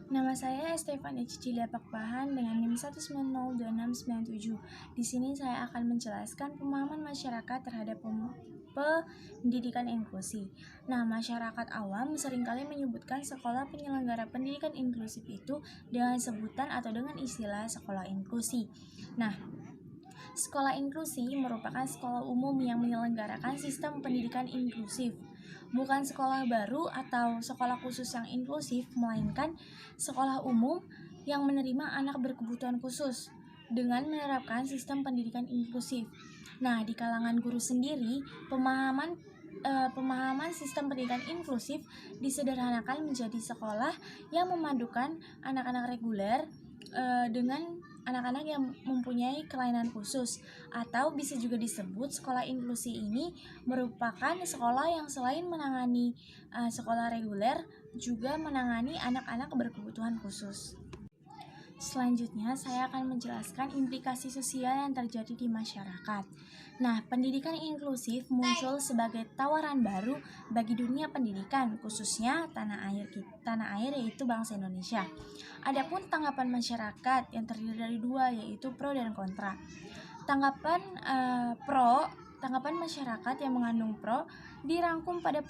Nama saya Stefania Cicilia Pakpahan dengan NIM 1902697. Di sini saya akan menjelaskan pemahaman masyarakat terhadap pendidikan inklusi. Nah, masyarakat awam seringkali menyebutkan sekolah penyelenggara pendidikan inklusif itu dengan sebutan atau dengan istilah sekolah inklusi. Nah, sekolah inklusi merupakan sekolah umum yang menyelenggarakan sistem pendidikan inklusif. Bukan sekolah baru atau sekolah khusus yang inklusif, melainkan sekolah umum yang menerima anak berkebutuhan khusus dengan menerapkan sistem pendidikan inklusif. Nah, di kalangan guru sendiri, pemahaman sistem pendidikan inklusif disederhanakan menjadi sekolah yang memadukan anak-anak reguler dengan anak-anak yang mempunyai kelainan khusus, atau bisa juga disebut sekolah inklusi ini merupakan sekolah yang selain menangani sekolah reguler juga menangani anak-anak berkebutuhan khusus. Selanjutnya, saya akan menjelaskan implikasi sosial yang terjadi di masyarakat. Nah, pendidikan inklusif muncul sebagai tawaran baru bagi dunia pendidikan, khususnya tanah air yaitu bangsa Indonesia. Adapun tanggapan masyarakat yang terdiri dari dua, yaitu pro dan kontra. Tanggapan masyarakat yang mengandung pro dirangkum pada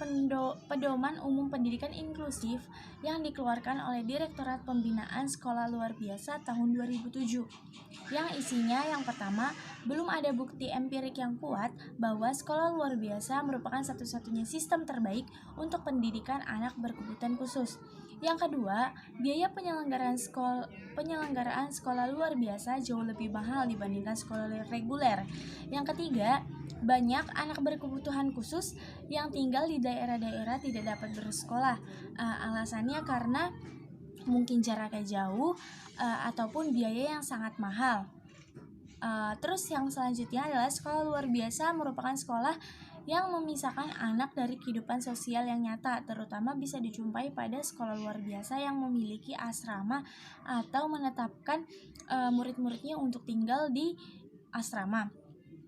Pedoman Umum Pendidikan Inklusif yang dikeluarkan oleh Direktorat Pembinaan Sekolah Luar Biasa tahun 2007. Yang isinya yang pertama, belum ada bukti empirik yang kuat bahwa sekolah luar biasa merupakan satu-satunya sistem terbaik untuk pendidikan anak berkebutuhan khusus. Yang kedua, biaya penyelenggaraan sekolah luar biasa jauh lebih mahal dibandingkan sekolah reguler. Yang ketiga, banyak anak berkebutuhan khusus yang tinggal di daerah-daerah tidak dapat bersekolah. Alasannya karena mungkin jaraknya jauh ataupun biaya yang sangat mahal. Terus yang selanjutnya adalah sekolah luar biasa merupakan sekolah yang memisahkan anak dari kehidupan sosial yang nyata, terutama bisa dijumpai pada sekolah luar biasa yang memiliki asrama atau menetapkan murid-muridnya untuk tinggal di asrama.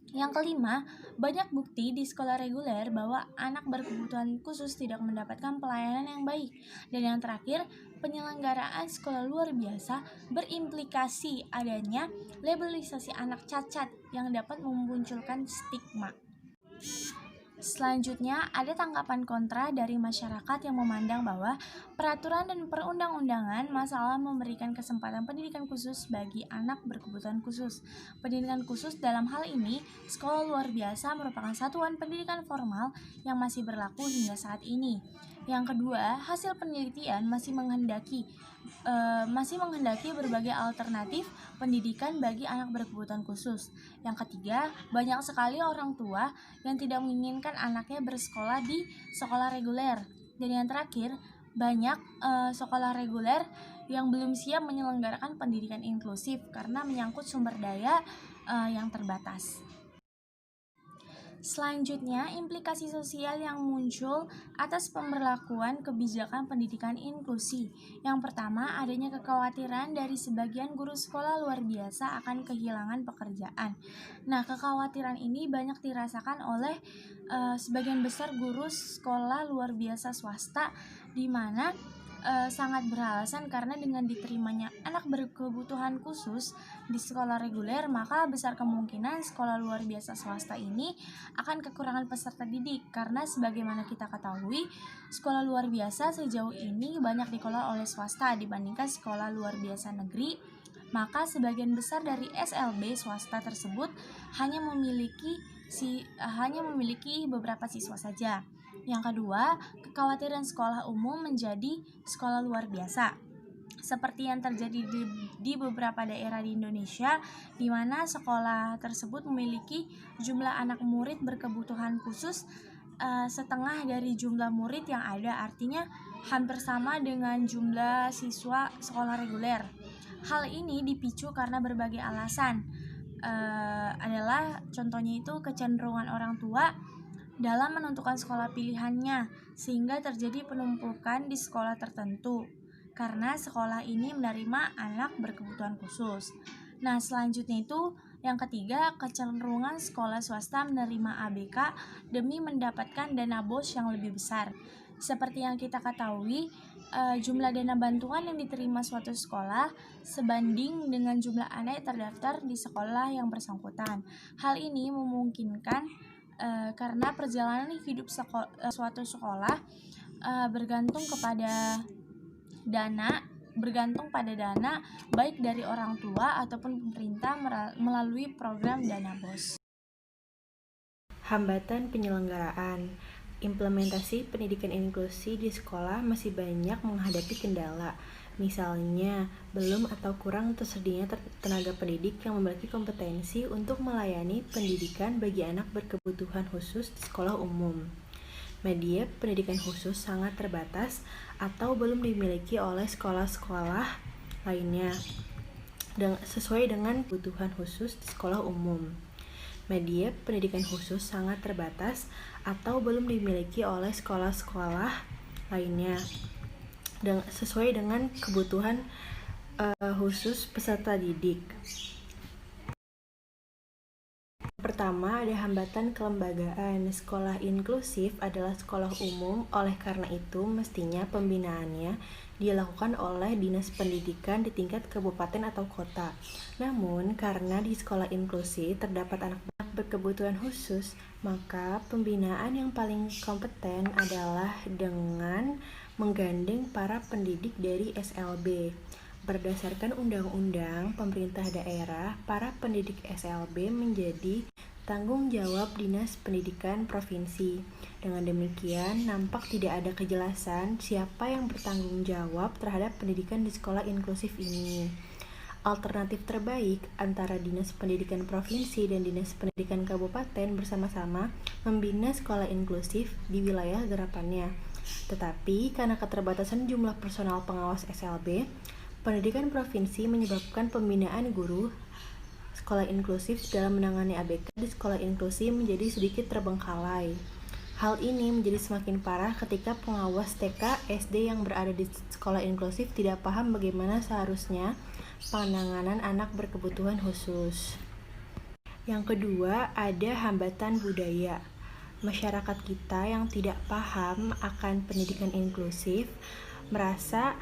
Yang kelima, banyak bukti di sekolah reguler bahwa anak berkebutuhan khusus tidak mendapatkan pelayanan yang baik. Dan yang terakhir, penyelenggaraan sekolah luar biasa berimplikasi adanya labelisasi anak cacat yang dapat memunculkan stigma. Selanjutnya, ada tanggapan kontra dari masyarakat yang memandang bahwa peraturan dan perundang-undangan masalah memberikan kesempatan pendidikan khusus bagi anak berkebutuhan khusus. Pendidikan khusus dalam hal ini, sekolah luar biasa merupakan satuan pendidikan formal yang masih berlaku hingga saat ini. Yang kedua, hasil penelitian masih menghendaki berbagai alternatif pendidikan bagi anak berkebutuhan khusus. Yang ketiga, banyak sekali orang tua yang tidak menginginkan anaknya bersekolah di sekolah reguler. Dan yang terakhir, banyak sekolah reguler yang belum siap menyelenggarakan pendidikan inklusif karena menyangkut sumber daya yang terbatas. Selanjutnya, implikasi sosial yang muncul atas pemberlakuan kebijakan pendidikan inklusi. Yang pertama, adanya kekhawatiran dari sebagian guru sekolah luar biasa akan kehilangan pekerjaan. Nah, kekhawatiran ini banyak dirasakan oleh sebagian besar guru sekolah luar biasa swasta, di mana sangat beralasan karena dengan diterimanya anak berkebutuhan khusus di sekolah reguler, maka besar kemungkinan sekolah luar biasa swasta ini akan kekurangan peserta didik, karena sebagaimana kita ketahui, sekolah luar biasa sejauh ini banyak dikelola oleh swasta dibandingkan sekolah luar biasa negeri. Maka sebagian besar dari SLB swasta tersebut hanya memiliki beberapa siswa saja. Yang kedua, kekhawatiran sekolah umum menjadi sekolah luar biasa, seperti yang terjadi di beberapa daerah di Indonesia, di mana sekolah tersebut memiliki jumlah anak murid berkebutuhan khusus setengah dari jumlah murid yang ada, artinya hampir sama dengan jumlah siswa sekolah reguler. Hal ini dipicu karena berbagai alasan, adalah contohnya itu kecenderungan orang tua dalam menentukan sekolah pilihannya, sehingga terjadi penumpukan di sekolah tertentu karena sekolah ini menerima anak berkebutuhan khusus. Nah, selanjutnya itu Yang ketiga, kecenderungan sekolah swasta menerima ABK demi mendapatkan dana BOS yang lebih besar. Seperti yang kita ketahui, jumlah dana bantuan yang diterima suatu sekolah sebanding dengan jumlah anak yang terdaftar di sekolah yang bersangkutan. Hal ini memungkinkan karena perjalanan hidup suatu sekolah bergantung pada dana baik dari orang tua ataupun pemerintah melalui program dana BOS. Hambatan penyelenggaraan. Implementasi pendidikan inklusi di sekolah masih banyak menghadapi kendala. Misalnya, belum atau kurang tersedianya tenaga pendidik yang memiliki kompetensi untuk melayani pendidikan bagi anak berkebutuhan khusus di sekolah umum. Media pendidikan khusus sangat terbatas atau belum dimiliki oleh sekolah-sekolah lainnya sesuai dengan kebutuhan khusus di sekolah umum. Media pendidikan khusus sangat terbatas atau belum dimiliki oleh sekolah-sekolah lainnya sesuai dengan kebutuhan khusus peserta didik. Pertama, ada hambatan kelembagaan. Sekolah inklusif adalah sekolah umum, oleh karena itu mestinya pembinaannya dilakukan oleh Dinas Pendidikan di tingkat kabupaten atau kota. Namun, karena di sekolah inklusi terdapat anak-anak berkebutuhan khusus, maka pembinaan yang paling kompeten adalah dengan menggandeng para pendidik dari SLB. Berdasarkan undang-undang pemerintah daerah, para pendidik SLB menjadi tanggung jawab Dinas Pendidikan Provinsi. Dengan demikian, nampak tidak ada kejelasan siapa yang bertanggung jawab terhadap pendidikan di sekolah inklusif ini. Alternatif terbaik antara Dinas Pendidikan Provinsi dan Dinas Pendidikan Kabupaten bersama-sama membina sekolah inklusif di wilayah garapannya. Tetapi karena keterbatasan jumlah personal pengawas SLB, pendidikan provinsi menyebabkan pembinaan guru sekolah inklusif dalam menangani ABK di sekolah inklusi menjadi sedikit terbengkalai. Hal ini menjadi semakin parah ketika pengawas TK, SD yang berada di sekolah inklusif tidak paham bagaimana seharusnya penanganan anak berkebutuhan khusus. Yang kedua, ada hambatan budaya. Masyarakat kita yang tidak paham akan pendidikan inklusif merasa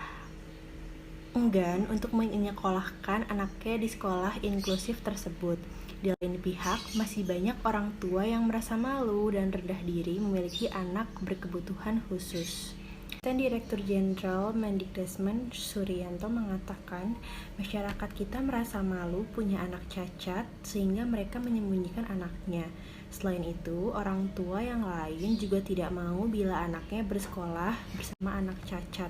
enggan untuk menyekolahkan anaknya di sekolah inklusif tersebut. Di lain pihak, masih banyak orang tua yang merasa malu dan rendah diri memiliki anak berkebutuhan khusus. Dan Direktur Jenderal Mendikbudrismen Suryanto mengatakan, masyarakat kita merasa malu punya anak cacat sehingga mereka menyembunyikan anaknya. Selain itu, orang tua yang lain juga tidak mau bila anaknya bersekolah bersama anak cacat.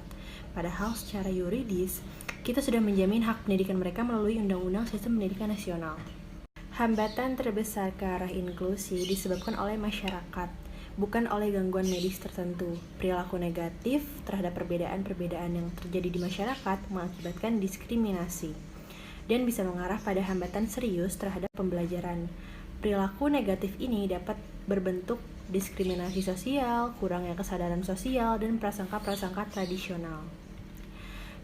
Padahal secara yuridis, kita sudah menjamin hak pendidikan mereka melalui Undang-Undang Sistem Pendidikan Nasional. Hambatan terbesar ke arah inklusi disebabkan oleh masyarakat, bukan oleh gangguan medis tertentu. Perilaku negatif terhadap perbedaan-perbedaan yang terjadi di masyarakat mengakibatkan diskriminasi dan bisa mengarah pada hambatan serius terhadap pembelajaran. Perilaku negatif ini dapat berbentuk diskriminasi sosial, kurangnya kesadaran sosial, dan prasangka-prasangka tradisional.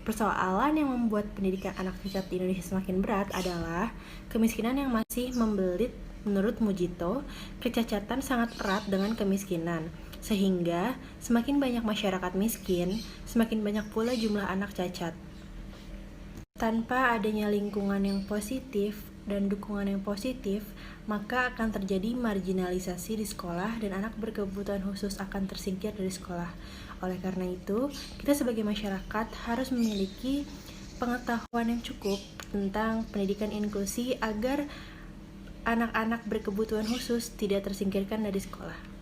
Persoalan yang membuat pendidikan anak cacat di Indonesia semakin berat adalah kemiskinan yang masih membelit. Menurut Mujito, kecacatan sangat erat dengan kemiskinan, sehingga semakin banyak masyarakat miskin, semakin banyak pula jumlah anak cacat. Tanpa adanya lingkungan yang positif dan dukungan yang positif, maka akan terjadi marginalisasi di sekolah dan anak berkebutuhan khusus akan tersingkir dari sekolah. Oleh karena itu, kita sebagai masyarakat harus memiliki pengetahuan yang cukup tentang pendidikan inklusi agar anak-anak berkebutuhan khusus tidak tersingkirkan dari sekolah.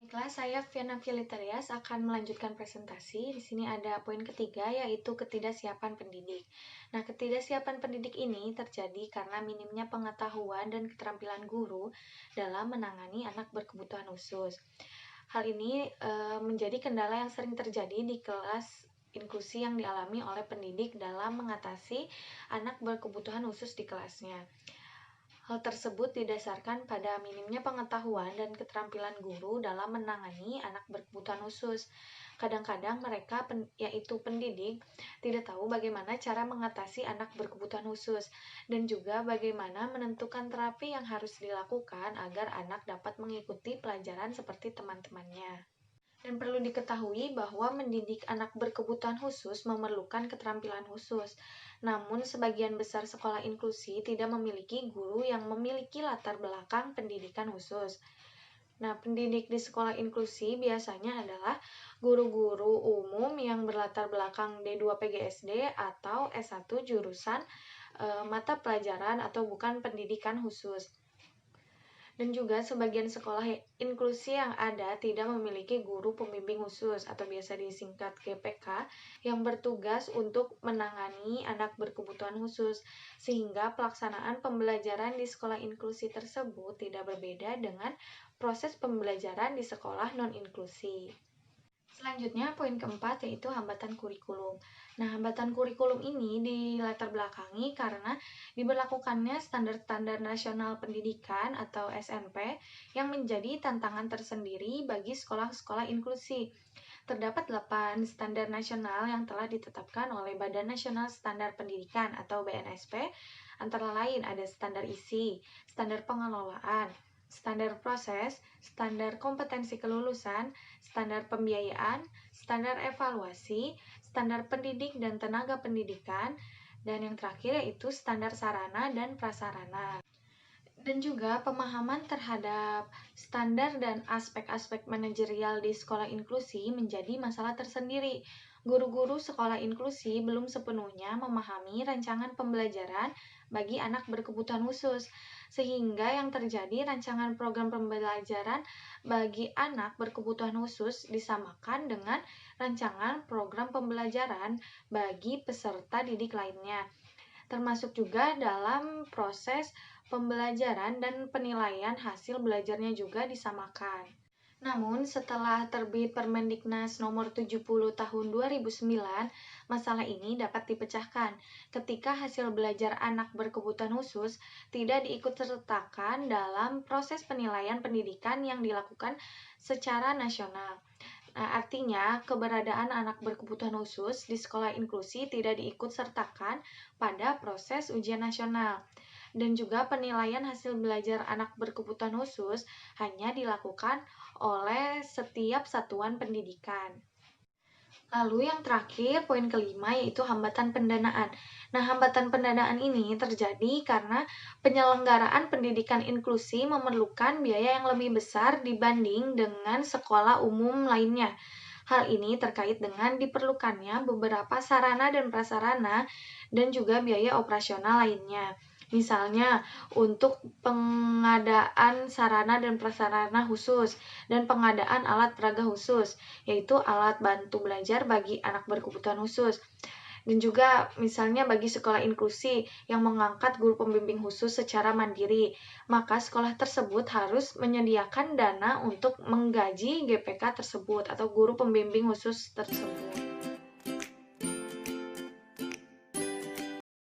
Baiklah, saya Viana Filitarias akan melanjutkan presentasi. Di sini ada poin ketiga, yaitu ketidaksiapan pendidik. Nah, ketidaksiapan pendidik ini terjadi karena minimnya pengetahuan dan keterampilan guru dalam menangani anak berkebutuhan khusus. Hal ini menjadi kendala yang sering terjadi di kelas inklusi yang dialami oleh pendidik dalam mengatasi anak berkebutuhan khusus di kelasnya. Hal tersebut didasarkan pada minimnya pengetahuan dan keterampilan guru dalam menangani anak berkebutuhan khusus. Kadang-kadang mereka, yaitu pendidik, tidak tahu bagaimana cara mengatasi anak berkebutuhan khusus dan juga bagaimana menentukan terapi yang harus dilakukan agar anak dapat mengikuti pelajaran seperti teman-temannya. Dan perlu diketahui bahwa mendidik anak berkebutuhan khusus memerlukan keterampilan khusus. Namun, sebagian besar sekolah inklusi tidak memiliki guru yang memiliki latar belakang pendidikan khusus. Nah, pendidik di sekolah inklusi biasanya adalah guru-guru umum yang berlatar belakang D2 PGSD atau S1 jurusan mata pelajaran atau bukan pendidikan khusus. Dan juga sebagian sekolah inklusi yang ada tidak memiliki guru pembimbing khusus atau biasa disingkat GPK yang bertugas untuk menangani anak berkebutuhan khusus, sehingga pelaksanaan pembelajaran di sekolah inklusi tersebut tidak berbeda dengan proses pembelajaran di sekolah non-inklusi. Selanjutnya, poin keempat yaitu hambatan kurikulum. Nah, hambatan kurikulum ini dilatar belakangi karena diberlakukannya standar-standar nasional pendidikan atau SNP yang menjadi tantangan tersendiri bagi sekolah-sekolah inklusi. Terdapat 8 standar nasional yang telah ditetapkan oleh Badan Nasional Standar Pendidikan atau BNSP, antara lain ada standar isi, standar pengelolaan, standar proses, standar kompetensi kelulusan, standar pembiayaan, standar evaluasi, standar pendidik dan tenaga pendidikan, dan yang terakhir yaitu standar sarana dan prasarana. Dan juga pemahaman terhadap standar dan aspek-aspek manajerial di sekolah inklusi menjadi masalah tersendiri. Guru-guru sekolah inklusi belum sepenuhnya memahami rancangan pembelajaran bagi anak berkebutuhan khusus, sehingga yang terjadi rancangan program pembelajaran bagi anak berkebutuhan khusus disamakan dengan rancangan program pembelajaran bagi peserta didik lainnya, termasuk juga dalam proses pembelajaran dan penilaian hasil belajarnya juga disamakan. Namun, setelah terbit Permendiknas nomor 70 tahun 2009, masalah ini dapat dipecahkan ketika hasil belajar anak berkebutuhan khusus tidak diikutsertakan dalam proses penilaian pendidikan yang dilakukan secara nasional. Nah, artinya keberadaan anak berkebutuhan khusus di sekolah inklusi tidak diikutsertakan pada proses ujian nasional. Dan juga penilaian hasil belajar anak berkebutuhan khusus hanya dilakukan oleh setiap satuan pendidikan. Lalu yang terakhir, poin kelima, yaitu hambatan pendanaan. Nah, hambatan pendanaan ini terjadi karena penyelenggaraan pendidikan inklusi memerlukan biaya yang lebih besar dibanding dengan sekolah umum lainnya. Hal ini terkait dengan diperlukannya beberapa sarana dan prasarana dan juga biaya operasional lainnya. Misalnya, untuk pengadaan sarana dan prasarana khusus dan pengadaan alat peraga khusus, yaitu alat bantu belajar bagi anak berkebutuhan khusus. Dan juga misalnya bagi sekolah inklusi yang mengangkat guru pembimbing khusus secara mandiri, maka sekolah tersebut harus menyediakan dana untuk menggaji GPK tersebut atau guru pembimbing khusus tersebut.